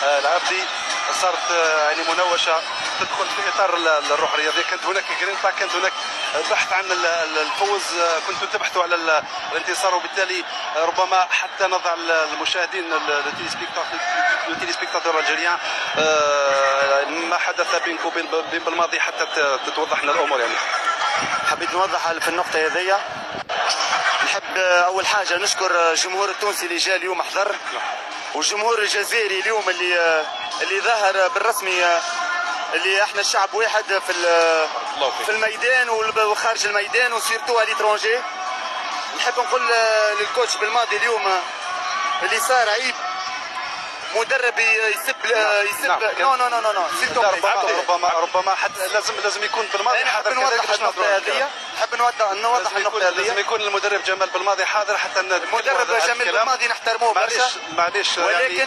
العابدي صارت يعني مناوشه تدخل في اطار الروح الرياضيه. كانت هناك جرينتا، كانت هناك بحث عن الفوز، كنتم تبحثوا على الانتصار، وبالتالي ربما حتى نضع المشاهدين التيليسبيكتاتور الجيريان ما حدث بينكم وبين بالماضي حتى تتوضح لنا الامور. يعني حبيت نوضح في النقطه هذيا. نحب اول حاجه نشكر الجمهور التونسي اللي جاء اليوم حضر، والجمهور الجزائري اليوم اللي ظهر بالرسمي اللي احنا الشعب واحد في الميدان وخارج الميدان وسيرتو على ليترونجي. نحب نقول للكوتش بالماضي اليوم اللي صار عيب مدرب يسب نو نو نو نو نو ربما حتى لازم يكون بالماضي حاضر. نوضح النقطة هذه، نحب نوضح النقطة هذه. لازم يكون المدرب جمال بالماضي حاضر حتى المدرب جمال بالماضي نحترموه برشا، معليش ولكن يعني